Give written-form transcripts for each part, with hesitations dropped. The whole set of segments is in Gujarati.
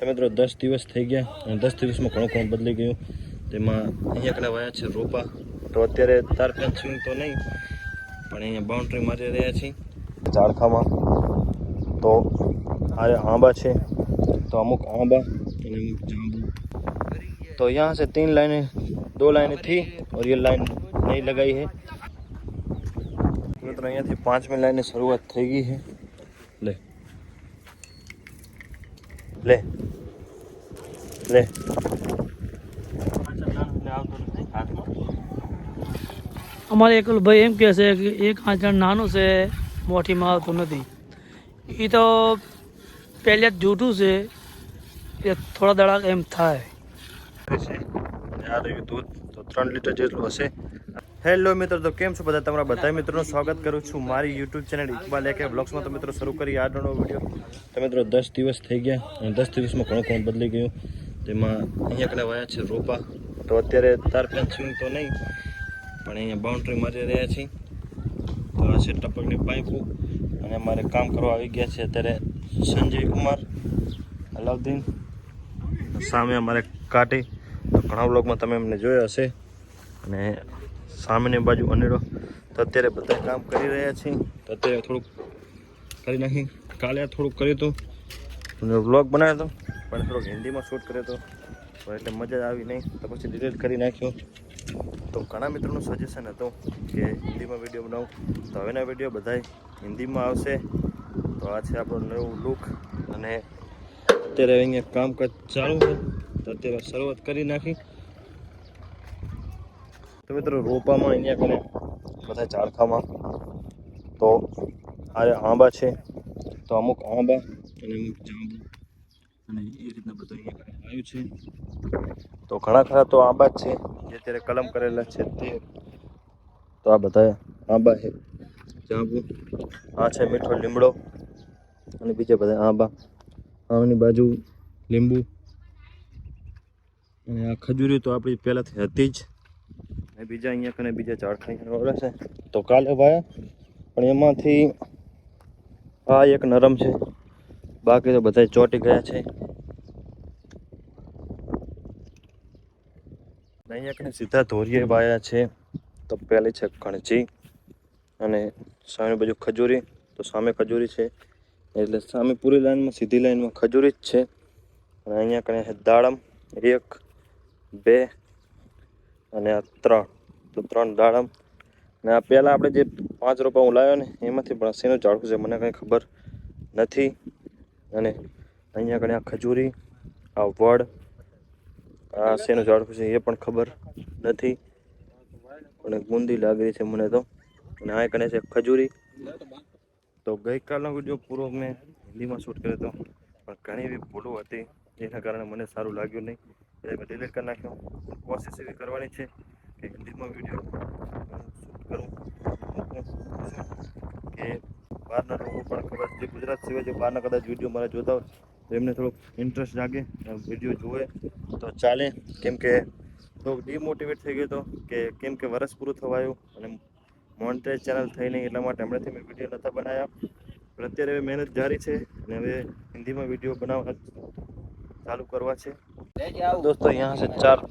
तो मित्रों 10 दिवस થઈ ગયા અને 10 દિવસમાં ઘણું કામ બદલી ગયું તેમાં અહીંયા કને વાયા છે રોપા તો અત્યારે તાર ફેન્સિંગ તો નહીં પણ અહીંયા બાઉન્ડ્રી મારી રહ્યા છે ઝાડખામાં તો આ આંબા છે तो अमुक आंबा और अमुक जांबू तो यहाँ से 3 लाइनें 2 लाइनें थी और ये लाइन नहीं लगाई है मित्रों यहाँ थी 5वीं लाइन शुरुआत થઈ ગઈ है ले ले ले અમારે એકલ ભાઈ એમ કહે છે કે એક આંચણ નાનું છે મોઠીમાં આવતું નથી એ તો પહેલે જ જૂઠું છે એ થોડા દડા એમ થાય યાર એ દૂધ તો 3 લીટર જેટલું હશે હેલો મિત્રો તો કેમ છો બધા બધા મિત્રોનું સ્વાગત કરું છું મારી YouTube ચેનલ ઇકબાલ એકે વ્લોગ્સમાં તો મિત્રો શરૂ કરી આજનો વિડિયો તો મિત્રો 10 દિવસ થઈ ગયા અને 10 દિવસમાં ઘણું કામ બદલી ગયું તેમાં અહીંયા કને વાયા છે રોપા તો અત્યારે તાર ફેન્સિંગ તો નહીં પણ અહીંયા બાઉન્ડ્રી મારી રહ્યા છે તો આ છે ટપકની પાઇપો અને અમારે કામ કરવા આવી ગયા છે અત્યારે સંજય કુમાર અલાઉદ્દીન સામે અમારે કાટી તો ઘણા વ્લોગમાં તમે એમને જોયા હશે અને સામેની બાજુ અનેરો તો અત્યારે બધા કામ કરી રહ્યા છે તો અત્યારે થોડુંક કરી નાખી કાલે થોડુંક કર્યું હતું અને વ્લોગ બનાવ્યો હતો પણ થોડુંક હિન્દીમાં શૂટ કર્યો હતો તો એટલે મજા આવી નહીં તો પછી ડિલીટ કરી નાખ્યો તો ઘણા મિત્રોનું સજેશન હતું કે હિન્દીમાં વિડીયો બનાવું તો હવેના વિડીયો બધાય હિન્દીમાં આવશે તો આ છે આપણો નવું લુક અને અત્યારે અહીંયા કામકાજ ચાલુ છે તો અત્યારે શરૂઆત કરી નાખી તો મિત્રો રોપામાં અહીંયા કને બધા ઝાડખામાં તો આ આંબા છે તો અમુક આંબા અને અમુક જાંબુ અને એ રીતના બધું અહીંયા કને આવ્યું છે તો ઘણા ખરા તો આંબા જ છે જે અત્યારે કલમ કરેલા છે તે તો આ બધા આંબા છે જાંબુ આ છે મીઠો લીમડો અને બીજા બધા આંબા આમની બાજુ લીંબુ અને આ ખજૂરી તો આપણી પહેલાંથી હતી જ અને બીજા અહીંયા કને બીજા ઝાડખાં વાળા છે તો કાલે વાયા પણ એમાંથી આ એક નરમ છે બાકી તો બધા ચોંટી ગયા છે અહીંયા કને સીધા ધોરીએ વાયા છે તો પહેલી છે કણજી અને સામે બાજુ ખજૂરી તો સામે ખજૂરી છે એટલે સામે પૂરી લાઈનમાં સીધી લાઈનમાં ખજૂરી જ છે અને અહીંયા કને છે દાડમ 1 2 અને આ 3 તો 3 દાડમ અને આ પહેલાં આપણે જે 5 રોપા હું લાવ્યો ને એમાંથી પણ શેનું ઝાડકું છે મને કંઈ ખબર નથી અને અહીંયા કને આ ખજૂરી આ વડ આ શેનું ઝાડકું છે એ પણ ખબર નથી અને ગુંદી લાગી છે મને તો અને આ કને છે ખજૂરી તો ગઈકાલનો વિડીયો પૂરો મેં હિન્દીમાં શૂટ કર્યો હતો પણ ઘણી એવી ભૂલો હતી જેના કારણે મને સારું લાગ્યું નહીં એટલે મેં ડિલીટ કરી નાખ્યો કોશિશ એવી કરવાની છે કે હિન્દીમાં વિડીયો શૂટ કરું કે બહારના લોકો પણ ખબર જે ગુજરાત સિવાય જે બહારના કદાચ વિડીયો મારા જોતા હોય તો એમને થોડોક ઇન્ટરેસ્ટ જાગે વિડીયો જોવે તો ચાલે કેમ કે થોડુંક ડિમોટિવેટ થઈ ગયો હતો કે કેમ કે વરસ પૂરું થવા આવ્યું અને મોનેટાઇઝ ચેનલ થઈ નહીં એટલા માટે હમણાંથી મેં વિડીયો નહોતા બનાવ્યા પણ અત્યારે હવે મહેનત જારી છે અને હવે हिंदी वीडियो बनाना चालू करवा છે दोस्तों यहाँ से 4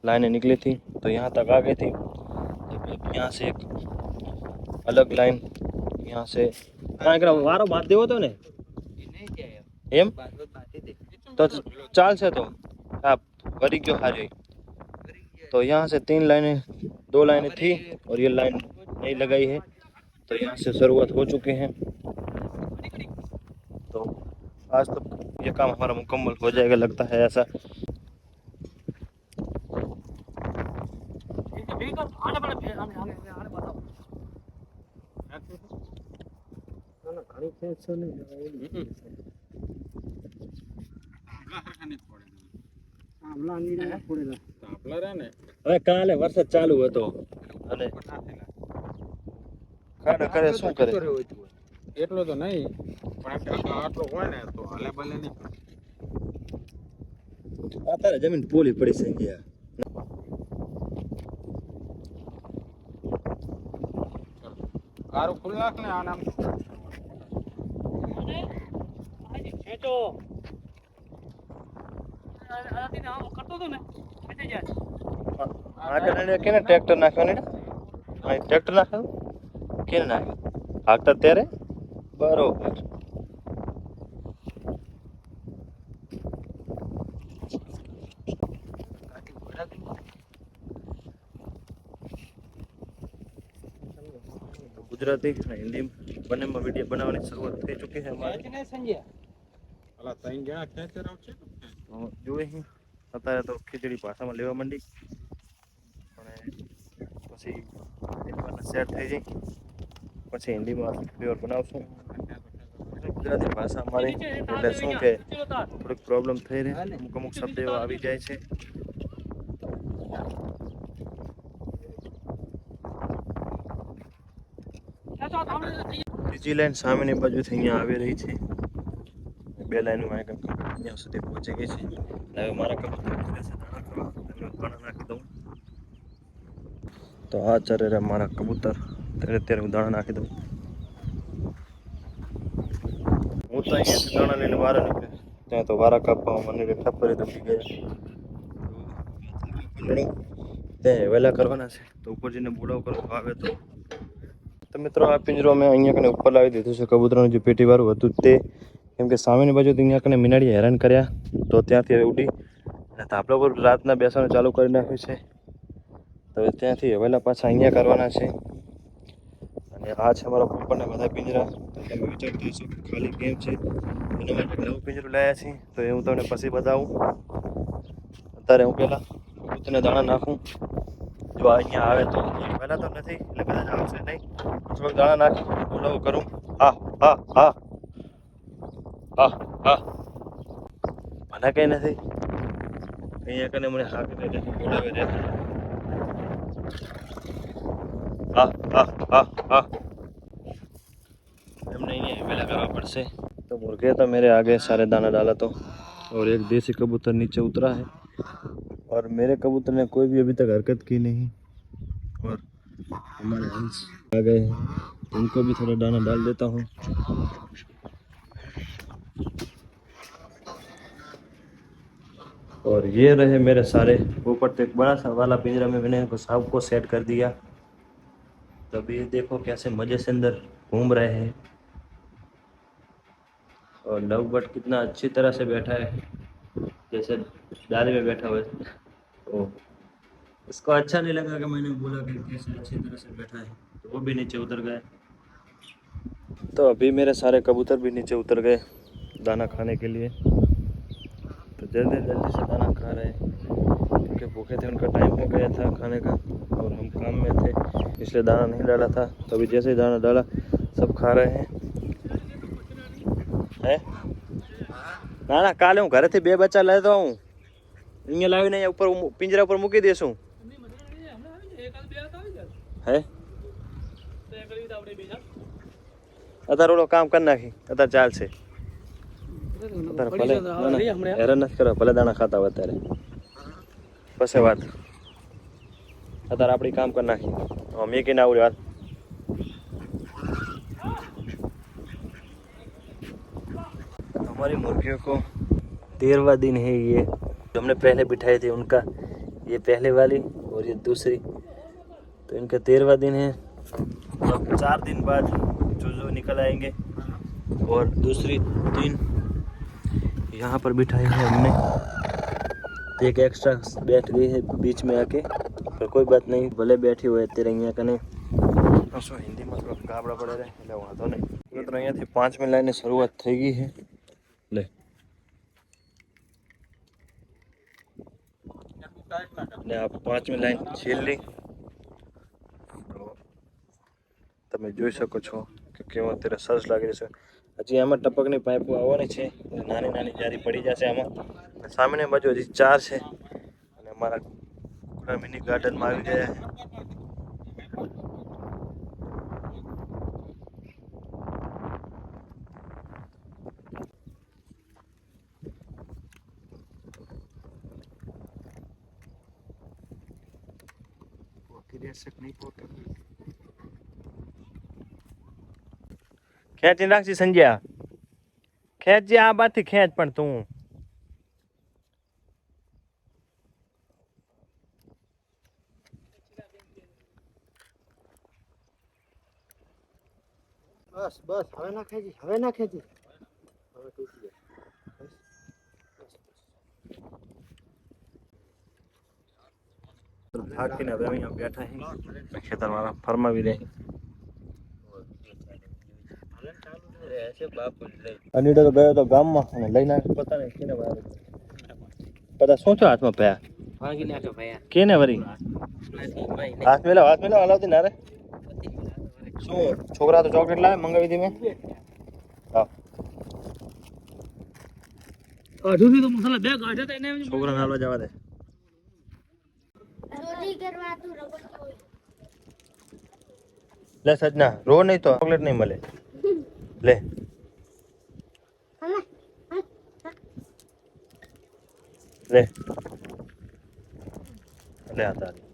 लाइनें निकली थी तो यहाँ तक आ गई थी तो यहाँ से एक अलग लाइन यहाँ से वारो बात देवो तो ने एम तो चाल से तो आप वरी क्यों हारे तो यहाँ से 3 लाइनें 2 लाइनें थी और ये लाइन नहीं लगाई है तो यहाँ से शुरुआत हो चुकी है तो आज तो ये काम हमारा मुकम्मल हो जाएगा लगता है ऐसा હવે કાલે વરસાદ ચાલુ હતો અને ખાડા કરે શું કરે એટલો તો નહીં પણ આટલો હોય ને તો હાલે ભલે નહીં અત્યારે જમીન પોલી પડી છે ગયા કારું ખુલ નાખ ને આ નામ ખેંચો આનાથી આમ કરતો હતો ને ખેંચાઈ જાય. આ કરીને કેને ટ્રેક્ટર નાખવાની ને અહીં ટ્રેક્ટર નાખવાનું કેને નાખ્યું હાકતા ત્યારે બરોબર. ગુજરાતી અને હિન્દી બંનેમાં વિડીયો બનાવવાની શરૂઆત થઈ ચૂકી છે અમારે. અલા ત્રણ જણા ખેંચે આવશે જોઈએ અત્યારે તો ખીચડી ભાષામાં લેવા માંડી પણ પછી સેટ થઈ જાય પછી હિન્દીમાં પ્યોર બનાવશું. ગુજરાતી ભાષા અમારી એટલે શું કે થોડીક પ્રોબ્લેમ થઈ રહી, અમુક અમુક શબ્દ એવા આવી જાય છે. બીજી લાઈન સામેની બાજુથી અહીંયા આવી રહી છે. બે લાઈનો અહીંયા સુધી પહોંચી ગઈ છે. હવે મારા કબૂતર દાણા નાખી દઉં તો આ ચરે રે મારા કબૂતર ત્યારે હું દાણા નાખી દઉં. હું તો અહીંયાથી દાણા લઈને વારા નીકળે ત્યાં તો વારા કાપવા મને ઠપ્પરે દુખી ગયા. ત્યાં વહેલા કરવાના છે તો ઉપર જઈને બોડાવ કરવો આવે તો મિત્રો આ પિંજરો મેં અહીંયા કને ઉપર લાવી દીધું છે. કબૂતરનું જે પેટીવાળું હતું તે, કેમ કે સામેની બાજુથી અહીંયા કને મીનાડીએ હેરાન કર્યા તો ત્યાંથી હવે ઉડી અને ધાબળા પર રાતના બેસવાનું ચાલુ કરી નાખ્યું છે. તો હવે ત્યાંથી હવેલા પાછા અહીંયા કરવાના છે. અને આ છે અમારા પોપરના બધા પિંજરા. તમે વિચારતા હશો કે ખાલી કેમ છે, એના માટે નવું પિંજરું લાવ્યા છીએ તો એ હું તમને પછી બતાવું. અત્યારે હું પહેલાં કબૂતરને દાણા નાખું. જો અહીંયા આવે તો પહેલાં તો નથી એટલે કદાચ આવશે નહીં. થોડોક દાણા નાખી બોલાવું કરું. હા હા હા હા હા મને કંઈ નથી અહીંયા કને મને હા કરે બોલાવે રહે. હા હા હા હા हमने ये वेला करना पड़से. तो मुर्गे तो मेरे आगे सारे दाना डाला तो और एक देसी कबूतर नीचे उतरा है और मेरे कबूतर ने कोई भी अभी तक हरकत की नहीं. और हमारे हंस आ गए हैं तो उनको भी थोड़ा दाना डाल देता हूँ. और ये रहे मेरे सारे ऊपर तो एक बड़ा सा वाला पिंजरा में मैंने इनको सबको सेट कर दिया. तो अभी देखो कैसे मज़े से अंदर घूम रहे हैं और लव बर्ड कितना अच्छी तरह से बैठा है जैसे डाली में बैठा हुआ है. तो उसको अच्छा नहीं लगा कि मैंने बोला कि कैसे अच्छी तरह से बैठा है तो वो भी नीचे उतर गए. तो अभी मेरे सारे कबूतर भी नीचे उतर गए दाना खाने के लिए. तो जल्दी जल्दी से दाना खा रहे हैं क्योंकि भूखे थे, उनका टाइम हो गया था खाने का और हम काम में थे इसलिए दाना नहीं डाला था. तो अभी जैसे ही दाना डाला सब खा रहे हैं. ના ના કાલે હું ઘરેથી 2 બચ્ચા લેતો આવું, અહીંયા લાવીને અહીંયા ઉપર પિંજરા ઉપર મૂકી દેશું. હે અત્યારે ઓલો કામ કરી નાખી અત્યારે ચાલશે. અત્યારે ભલે હેરાન નથી કરવા, ભલે દાણા ખાતા હોય અત્યારે પછી વાત. અત્યારે આપણી કામ કરી નાખી મેકીને આવડે વાત. हमारी मुर्गियों को 13वां दिन है ये. हमने पहले बिठाए थे उनका, ये पहले वाली और ये दूसरी. तो इनका 13वां दिन है. अब 4 दिन बाद जो निकल आएंगे और दूसरी 3 यहाँ पर बिठाई है हमने. एक एक्स्ट्रा बैठ गई है बीच में आके, पर कोई बात नहीं, भले बैठी हुए तेरे અહીંયા કને શું હિન્દીમાં થોડા ગાબડા પડે રહે એટલે વાંધો નહીં. મિત્રો અહીંયાથી 5મી લાઈનની શરૂઆત થઈ ગઈ છે. લે ને આ 5મી લાઈન છેલ્લી. તો તમે જોઈ શકો છો કે કેવો અત્યારે સરસ લાગી રહ્યો છે. હજી આમાં ટપકની પાઇપો આવવાની છે, નાની નાની જારી પડી જશે આમાં. સામેની બાજુ હજી 4 છે અને અમારા મિની ગાર્ડનમાં આવી ગયા છે. ખેંચી નાખજી સંજ્યા, ખેંચજે આ બાજુથી ખેંચ. પણ તું બસ બસ હવે ના ખેંચી હવે ના ખેંચી હવે તૂટી જાય થાકીને હવે અહીંયા બેઠા છીએ ખેતરમાં ફરમાવી રહી અનિડો તો ગયો તો ગામમાં અને લઈને પતા નહીં કેને વાળો પતા શું છો હાથમાં પયા ભાગી નાખ્યો ભાઈ કેને વરી હાથ મેલા હલાવતી ના રે શું છોકરા તો ચોકલેટ લાવે મંગાવી દી મેં હા અઢું તો મસાલા બે ગાઢે તો એને છોકરાને હાલવા જવા દે લે સજના રો નહીં તો ચોકલેટ નહીં મળે લે લે લે આ તારી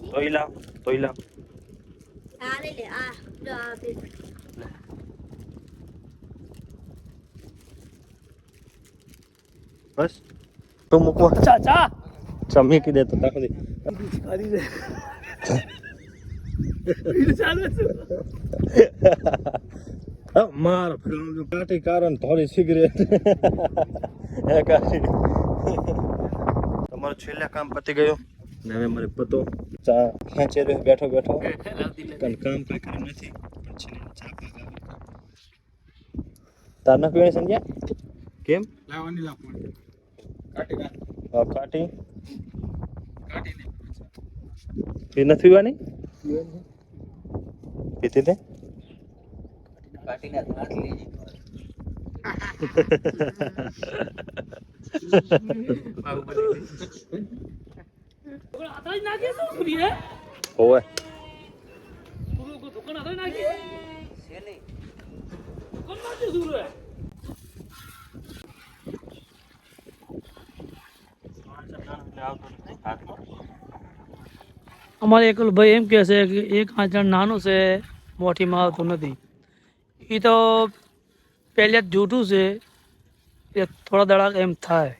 તોઈ લાવ બસ તો મૂકવા ચાચા ચમી કી દે તો તાકો દે ખાલી દે વીર ચાલે છે માર ફિલ્મ કાટી કારણ થોડી સિગરેટ હે કાટી તમારું છેલ્લા કામ પતી ગયું ને હવે મારે પતો ચા ખેંચે રહ્યો બેઠો બેઠો કામ કાઈ કર્યું નથી પણ છેલ્લે ચા પીવા તાર ના પીવાની સમજ્યા કેમ લાવવાની લાવવાની કાટી કાઢ કાટી કાઢીને એ નથી પીવાની પીતી તે કાટીને હાથ લેજે આતા નાખી શું કરી હે હોવે પૂરો કો દુકાન આતા નાખી છે નહીં દુકાન નાખી શું રે અમારે એકલ ભાઈ એમ કહે છે કે એક આંચણ નાનું છે મોઠીમાં આવતું નથી એ તો પહેલે જ જૂઠું છે એ થોડા દડાક એમ થાય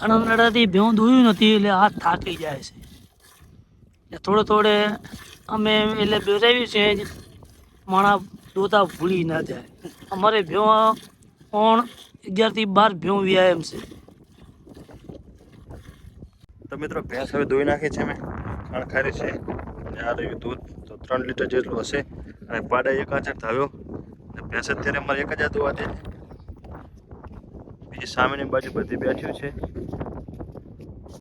ઘણા નડાથી ભેં દોયું નથી એટલે હાથ થાકી જાય છે એટલે થોડે અમે એટલે બેરાવ્યું છે માણા દોતા ભૂલી ના જાય અમારે ભેં કોણ 11 થી 12 ભેં વ્યાયામ છે તો મિત્રો ભેંસ હવે ધોઈ નાખી છે મેં ખણખારી છે અને આ રહ્યું દૂધ તો 3 લીટર જેટલું હશે અને પાડા એક આંચર ધાવ્યો અને ભેંસ અત્યારે અમારે એક જ ધોવા દે બીજી સામેની બાજુ બધી બેઠ્યું છે